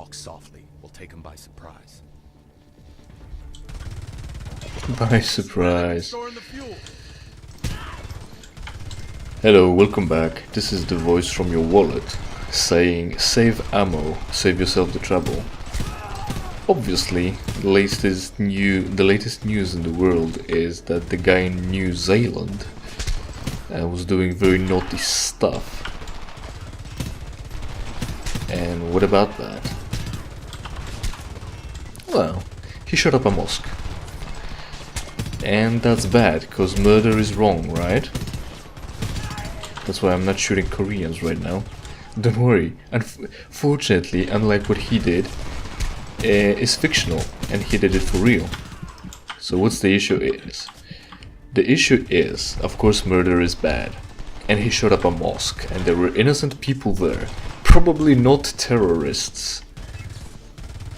Walk softly. We'll take him by surprise. By surprise. Hello, welcome back. This is the voice from your wallet saying save ammo, save yourself the trouble. Obviously, the latest news in the world is that the guy in New Zealand was doing very naughty stuff. And what about that? Well, he shot up a mosque. And that's bad, because murder is wrong, right? That's why I'm not shooting Koreans right now. Don't worry. Unfortunately, unlike what he did, is fictional, and he did it for real. So what's the issue is? The issue is, of course, murder is bad. And he shot up a mosque, and there were innocent people there. Probably not terrorists.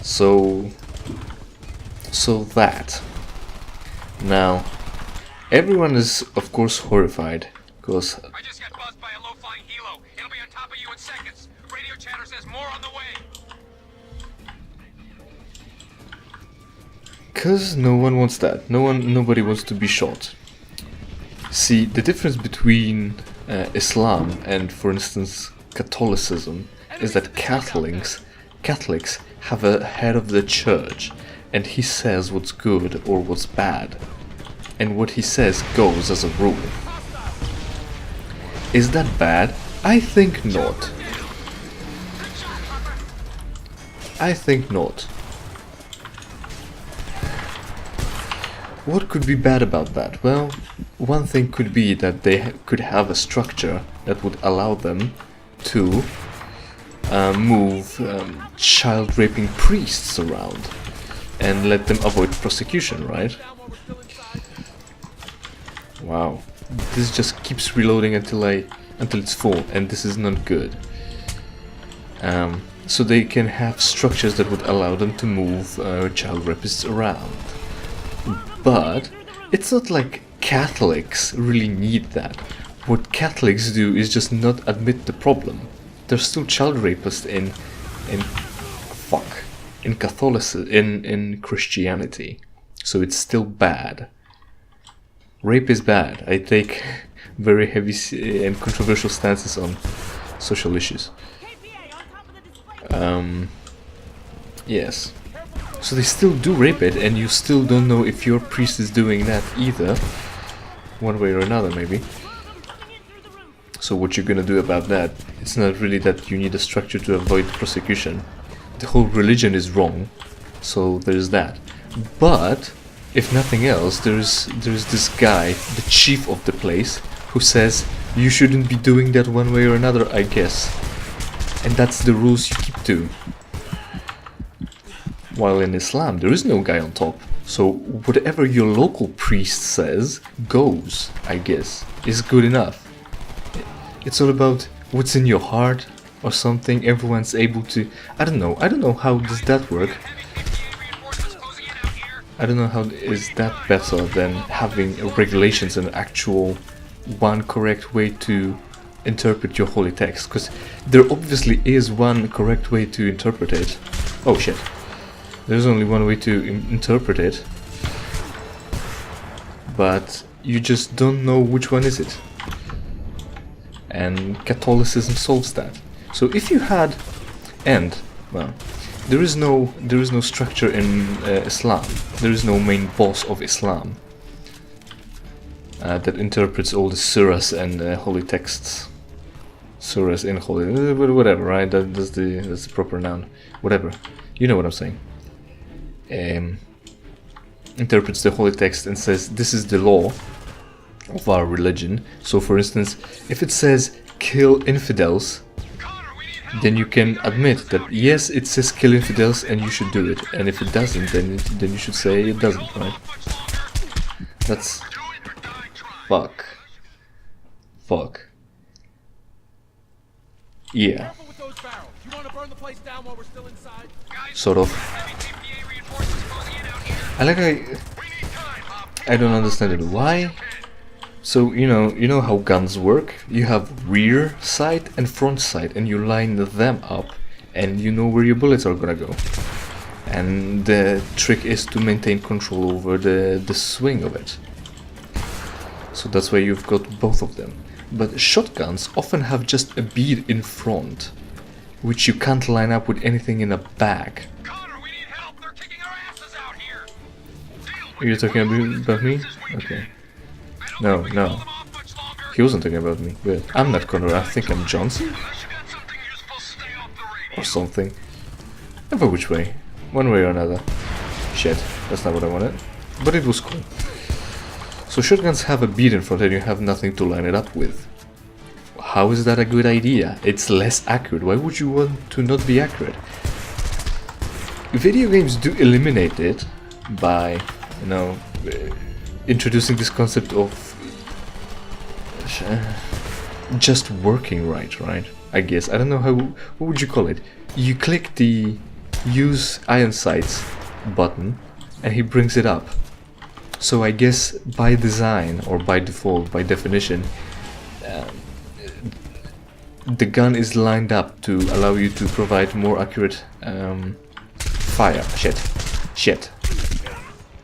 So that. Now, everyone is, of course, horrified, because I just got buzzed by a low-flying helo. It'll be on top of you in seconds. Radio chatter says more on the way. Because no one wants that. Nobody wants to be shot. See, the difference between Islam and, for instance, Catholicism is that Catholics have a head of the church, and he says what's good or what's bad, and what he says goes as a rule. Is that bad? I think not. I think not. What could be bad about that? Well, one thing could be that they could have a structure that would allow them to move child raping priests around and let them avoid prosecution, right? Wow, this just keeps reloading until it's full, and this is not good. So they can have structures that would allow them to move child rapists around. But it's not like Catholics really need that. What Catholics do is just not admit the problem. There's still child rapists in Catholicism, in Christianity. So it's still bad. Rape is bad. I take very heavy and controversial stances on social issues. Yes. So they still do rape it, and you still don't know if your priest is doing that either. One way or another, maybe. So what you're gonna do about that? It's not really that you need a structure to avoid prosecution. The whole religion is wrong, so there's that. But if nothing else, there's this guy, the chief of the place, who says you shouldn't be doing that one way or another, I guess. And that's the rules you keep to. While in Islam, there is no guy on top. So whatever your local priest says goes, I guess, is good enough. It's all about what's in your heart or something. Everyone's able to... I don't know how does that work. I don't know how is that better than having regulations and actual one correct way to interpret your holy text. Because there obviously is one correct way to interpret it. Oh shit. There's only one way to interpret it. But you just don't know which one is it. And Catholicism solves that. So if you had, well, there is no structure in Islam. There is no main boss of Islam that interprets all the surahs and holy texts. Surahs in holy, whatever, right? That's the proper noun. Whatever, you know what I'm saying. Interprets the holy text and says this is the law of our religion. So for instance, if it says kill infidels, then you can admit that yes, it says kill infidels and you should do it, and if it doesn't, then you should say it doesn't, right? That's fuck yeah, sort of. I don't understand it. Why? So you know how guns work. You have rear sight and front sight, and you line them up, and you know where your bullets are gonna go. And the trick is to maintain control over the swing of it. So that's why you've got both of them. But shotguns often have just a bead in front, which you can't line up with anything in a bag. Connor, we need help. They're kicking our asses out here. Are you talking about me? Okay. No, no. He wasn't talking about me. But I'm not Connor, I think I'm Johnson. Or something. Never which way. One way or another. Shit, that's not what I wanted. But it was cool. So shotguns have a bead in front and you have nothing to line it up with. How is that a good idea? It's less accurate. Why would you want to not be accurate? Video games do eliminate it by, you know, introducing this concept of just working right? I guess. I don't know how, what would you call it? You click the use iron sights button and he brings it up. So I guess by design or by default, by definition, the gun is lined up to allow you to provide more accurate fire. Shit.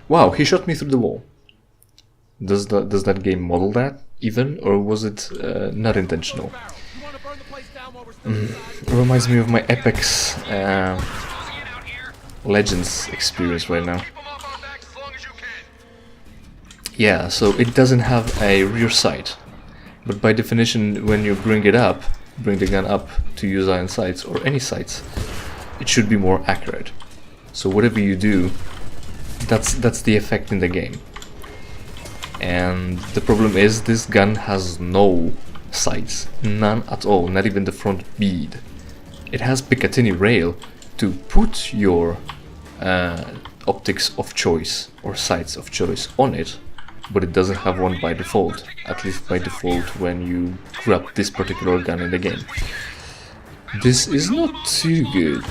Wow, he shot me through the wall. Does that game model that even, or was it not intentional? Reminds me of my Apex Legends experience right now. Yeah, so it doesn't have a rear sight, but by definition, when you bring the gun up to use iron sights or any sights, it should be more accurate. So whatever you do, that's the effect in the game. And the problem is this gun has no sights, none at all, not even the front bead. It has Picatinny rail to put your optics of choice or sights of choice on it, but it doesn't have one by default, at least by default when you grab this particular gun in the game. This is not too good.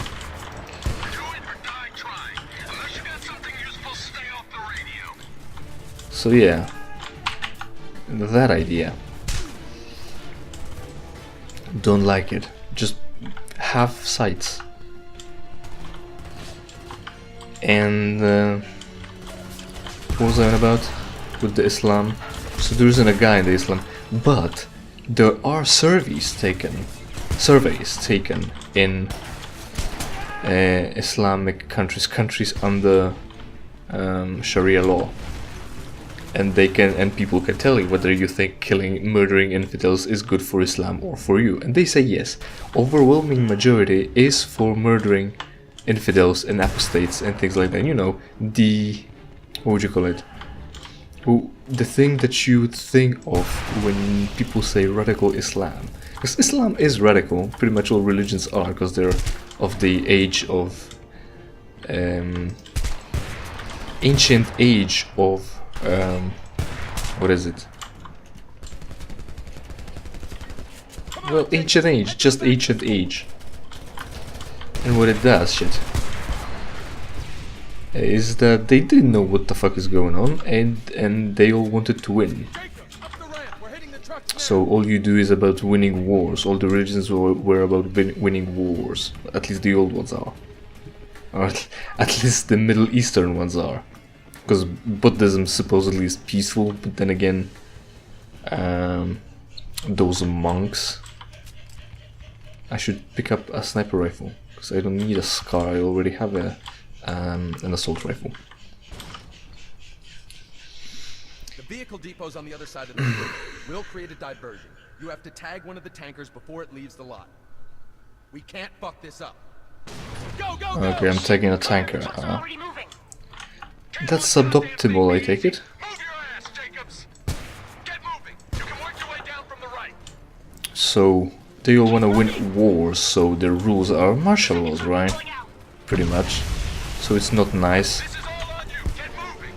So yeah, that idea. Don't like it. Just have sights. And what was I on about with the Islam? So there isn't a guy in the Islam, but there are surveys taken in Islamic countries under Sharia law. And people can tell you whether you think murdering infidels is good for Islam or for you. And they say yes. Overwhelming majority is for murdering infidels and apostates and things like that. You know, what would you call it? The thing that you think of when people say radical Islam. Because Islam is radical. Pretty much all religions are, because they're of the age of ancient age of what is it? Well, ancient age, just ancient age. And what it does, is that they didn't know what the fuck is going on, and they all wanted to win. So all you do is about winning wars. All the religions were about winning wars. At least the old ones are. Or at least the Middle Eastern ones are. Because Buddhism supposedly is peaceful, but then again, those monks. I should pick up a sniper rifle, because I don't need a SCAR, I already have an assault rifle. The vehicle depot's on the other side of the road. We'll create a diversion. You have to tag one of the tankers before it leaves the lot. We can't fuck this up. Go! Okay, I'm taking a tanker. That's suboptimal, I take it. Move your ass, Jacobs. Get moving. You can work your way down from the right. So they all want to win wars, so their rules are martial laws, right? Pretty much. So it's not nice. This is all on you. Get moving.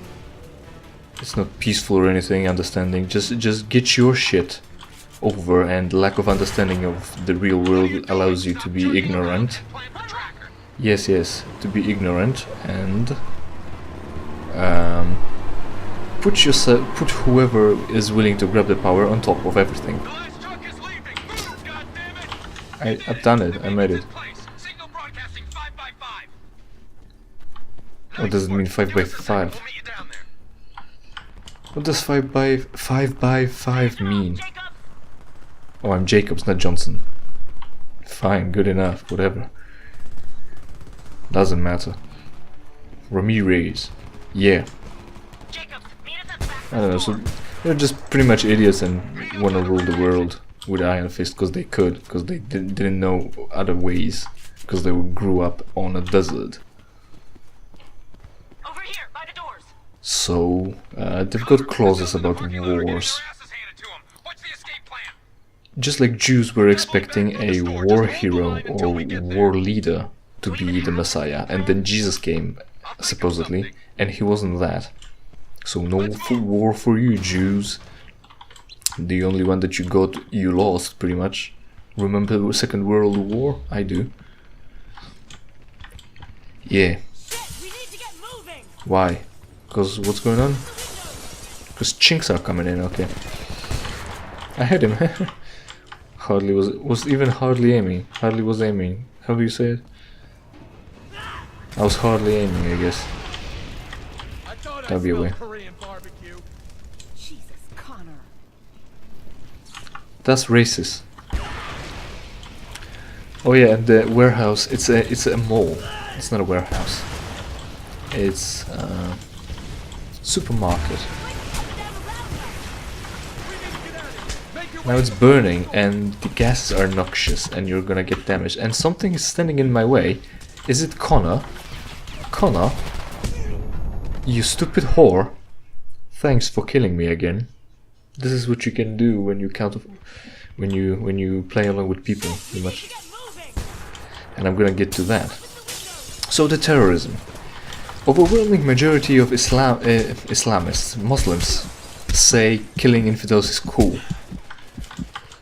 It's not peaceful or anything, understanding. Just get your shit over, and lack of understanding of the real world allows you to be ignorant. Yes, to be ignorant and put whoever is willing to grab the power on top of everything. I've done it, I made it. What does it mean 5 by 5? We'll meet you down there. What does 5 by 5 mean? Oh, I'm Jacobs, not Johnson. Fine, good enough, whatever. Doesn't matter. Ramirez. Yeah. I don't know, so they're just pretty much idiots and want to rule the world with Iron Fist because they could, because they didn't know other ways, because they grew up on a desert. Over here, by the doors. So, they've got clauses about wars. Your ass is handed to 'em. What's the escape plan? Just like Jews were expecting a war hero or war leader to be the Messiah, and then Jesus came, supposedly, and he wasn't that. So no war for you, Jews. The only one that you got, you lost, pretty much. Remember the Second World War? I do. Yeah. We need to get moving. Why? Because what's going on? Because chinks are coming in, okay. I had him. Hardly was even hardly aiming. Hardly was aiming. How do you say it? I was hardly aiming, I guess. That'd be a way. Jesus, Connor. That's racist. Oh yeah, and the warehouse, it's a mall. It's not a warehouse. It's a supermarket. Now it's burning and the gases are noxious and you're gonna get damaged. And something is standing in my way. Is it Connor? Connor? You stupid whore. Thanks for killing me again. This is what you can do when you when you play along with people, pretty much. And I'm gonna get to that. So the terrorism. Overwhelming majority of Islamists, Muslims, say killing infidels is cool.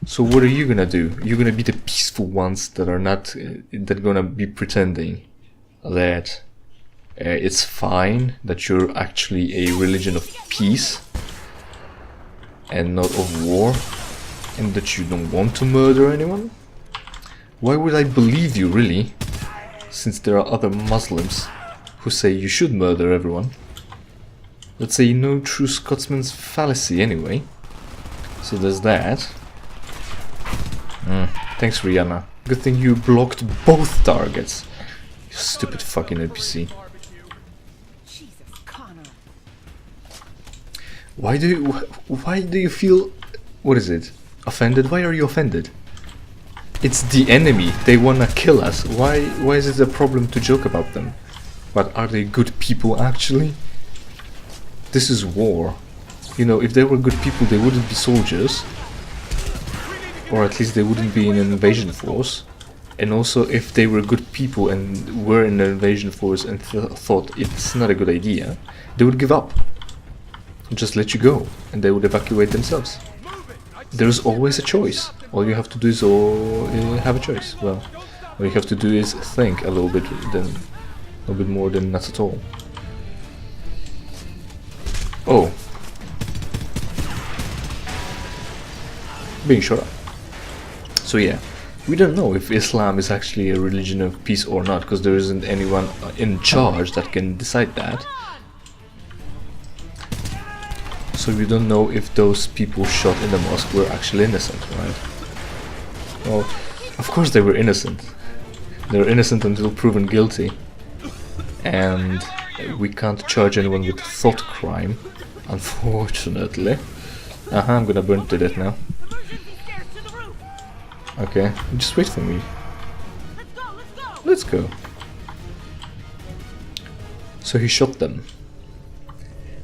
So what are you gonna do? You're gonna be the peaceful ones that are not, that gonna be pretending that it's fine, that you're actually a religion of peace and not of war, and that you don't want to murder anyone? Why would I believe you, really? Since there are other Muslims who say you should murder everyone. That's a no true Scotsman's fallacy anyway. So there's that. Thanks, Rihanna. Good thing you blocked both targets. You stupid fucking NPC. Jesus, Connor. Why do you feel, what is it? Offended? Why are you offended? It's the enemy. They wanna kill us. Why is it a problem to joke about them? But are they good people actually? This is war. You know, if they were good people, they wouldn't be soldiers. Or at least they wouldn't be in an invasion force. And also, if they were good people and were in an invasion force and thought it's not a good idea, they would give up. Just let you go, and they would evacuate themselves. There's always a choice. All you have to do is have a choice. Well, all you have to do is think a little bit more than not at all. Oh. Being shot up. So yeah, we don't know if Islam is actually a religion of peace or not, because there isn't anyone in charge that can decide that. So we don't know if those people shot in the mosque were actually innocent, right? Well, of course they were innocent. They were innocent until proven guilty. And we can't charge anyone with thought crime, unfortunately. I'm gonna burn to death now. Okay, just wait for me. Let's go. So he shot them.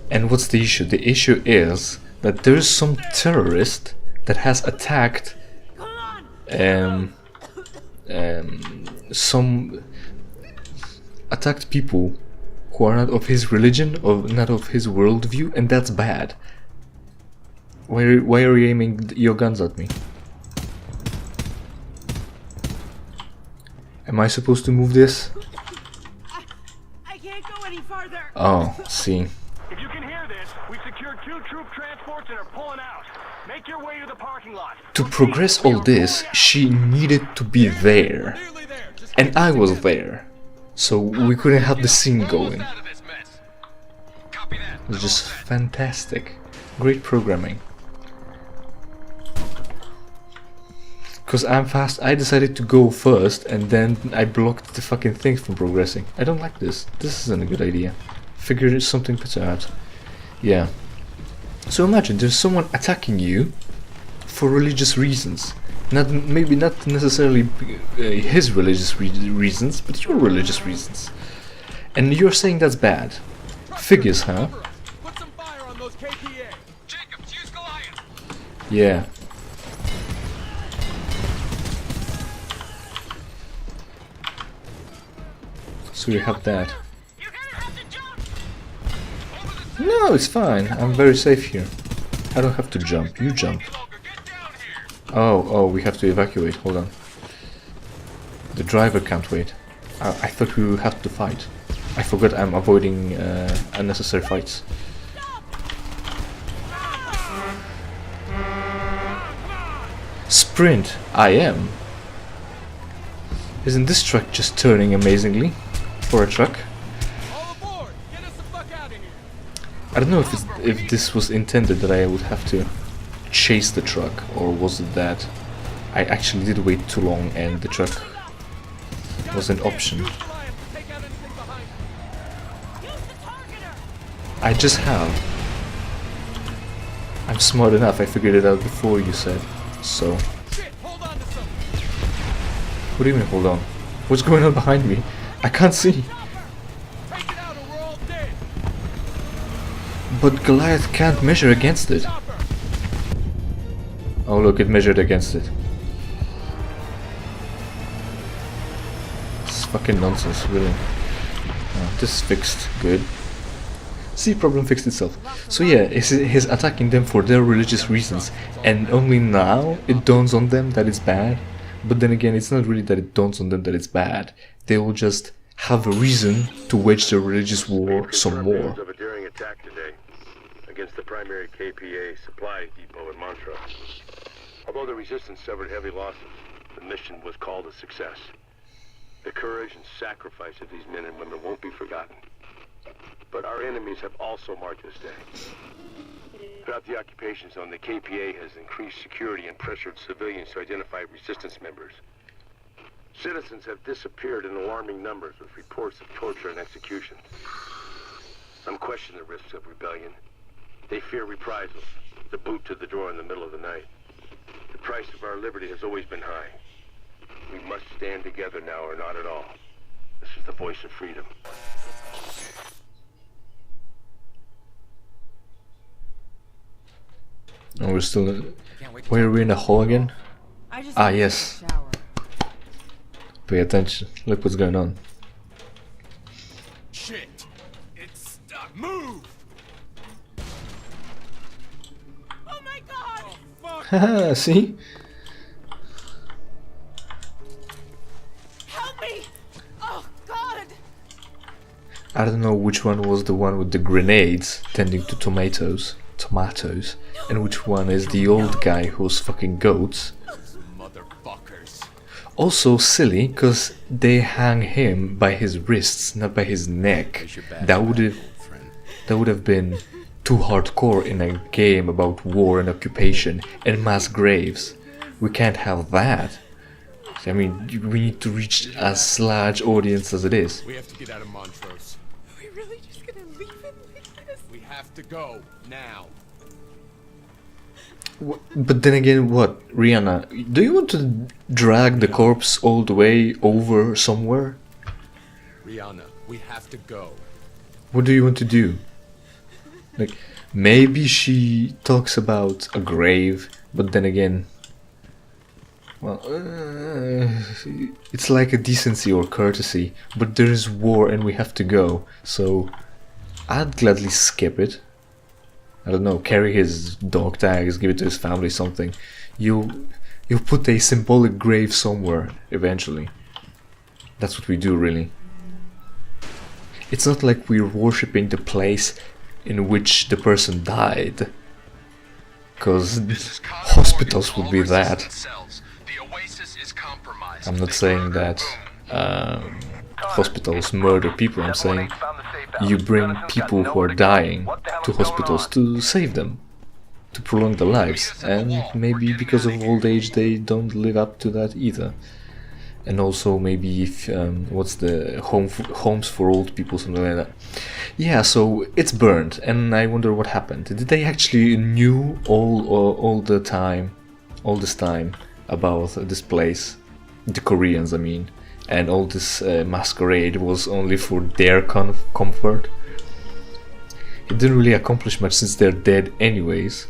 And what's the issue? The issue is that there's some terrorist that has attacked attacked people who are not of his religion or not of his worldview, and that's bad. Why are you aiming your guns at me? Am I supposed to move this? I can't go any farther. Oh, see. If you can hear this, we've secured 2 troop transports and are pulling out. Make your way to the parking lot. To progress all this, she needed to be there. And I was there. So we couldn't have the scene going. was just fantastic. Great programming. Because I'm fast, I decided to go first and then I blocked the fucking things from progressing. I don't like this. This isn't a good idea. Figure something better out. Yeah. So imagine there's someone attacking you for religious reasons. Maybe not necessarily his religious reasons, but your religious reasons. And you're saying that's bad. Figures, huh? Put some fire on those KPA. Jacob, use Goliath. Yeah. So you have that. You're gonna have to jump. No, it's fine. I'm very safe here. I don't have to jump. You jump. Get down here. Oh, we have to evacuate. Hold on. The driver can't wait. I thought we would have to fight. I forgot I'm avoiding unnecessary fights. Sprint! I am. Isn't this truck just turning amazingly? For a truck? All aboard! Get us the fuck out of here! I don't know if this was intended that I would have to chase the truck, or was it that I actually did wait too long and the truck was an option. Use Goliath to take out anything behind you. Use the targeter! I just have. I'm smart enough, I figured it out before you said. So, Shit, hold on to something. what do you mean hold on? What's going on behind me? I can't see. Take it out or we're all dead. But Goliath can't measure against it. Chopper. Oh look, it measured against it. It's fucking nonsense, really. Oh, this is fixed. Good. See, problem fixed itself. So yeah, he's attacking them for their religious reasons, and only now it dawns on them that it's bad. But then again, it's not really that it dawns on them that it's bad. They will just have a reason to wage their religious war some more. Of a daring attack today against the primary KPA supply depot in Montreux. Although the resistance suffered heavy losses, the mission was called a success. The courage and sacrifice of these men and women won't be forgotten. But our enemies have also marked this day. Throughout the occupation zone, the KPA has increased security and pressured civilians to identify resistance members. Citizens have disappeared in alarming numbers with reports of torture and execution. Some question the risks of rebellion. They fear reprisals, the boot to the door in the middle of the night. The price of our liberty has always been high. We must stand together now or not at all. This is the voice of freedom. And we're still... Where are we in the hall again? I just Ah, need to yes. take a shower. Pay attention. Look what's going on. Shit. It's stuck. Move! Oh my god! Fuck! Haha, see? Help me! Oh god! I don't know which one was the one with the grenades tending to tomatoes, and which one is the old guy who's fucking goats. Motherfuckers. Also silly, cause they hang him by his wrists, not by his neck. That would have been too hardcore in a game about war and occupation and mass graves. We can't have that. I mean, we need to reach as large audience as it is. We have to get out of Montrose. Are we really just gonna leave it like this? We have to go now. But then again, what? Rihanna, do you want to drag the corpse all the way over somewhere? Rihanna, we have to go. What do you want to do? Like, maybe she talks about a grave, but then again... Well, it's like a decency or courtesy, but there is war and we have to go, so I'd gladly skip it. I don't know, carry his dog tags, give it to his family, something. You'll put a symbolic grave somewhere, eventually. That's what we do, really. It's not like we're worshipping the place in which the person died. Because hospitals would be that. I'm not saying that hospitals murder people, I'm saying you bring people who are dying to hospitals to save them, to prolong their lives, and maybe because of old age they don't live up to that either. And also maybe if what's the homes for old people, something like that. Yeah, so it's burned, and I wonder what happened. Did they actually knew all this time about this place, the Koreans, I mean, and all this masquerade was only for their comfort? It didn't really accomplish much since they're dead anyways.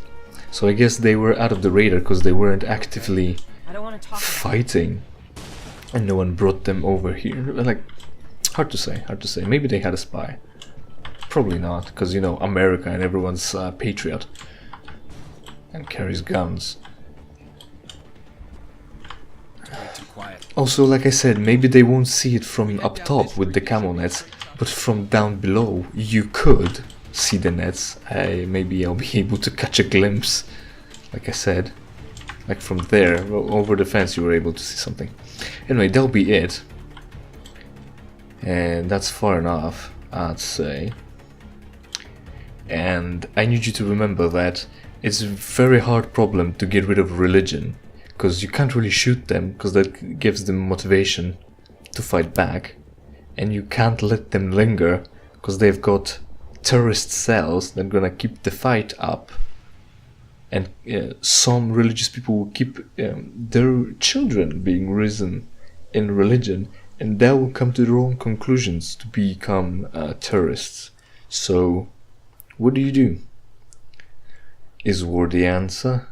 So I guess they were out of the radar because they weren't actively I don't want to talk about fighting. And no one brought them over here. Like, hard to say. Maybe they had a spy. Probably not, because, you know, America and everyone's patriot. And carries guns. Too quiet. Also, like I said, maybe they won't see it from up top with the camo nets, but from down below you could see the nets. Maybe I'll be able to catch a glimpse, like I said. Like from there, over the fence, you were able to see something. Anyway, that'll be it. And that's far enough, I'd say. And I need you to remember that it's a very hard problem to get rid of religion. Because you can't really shoot them, because that gives them motivation to fight back. And you can't let them linger, because they've got terrorist cells that are gonna keep the fight up. And some religious people will keep their children being risen in religion, and they will come to their own conclusions to become terrorists. So, what do you do? Is war the answer?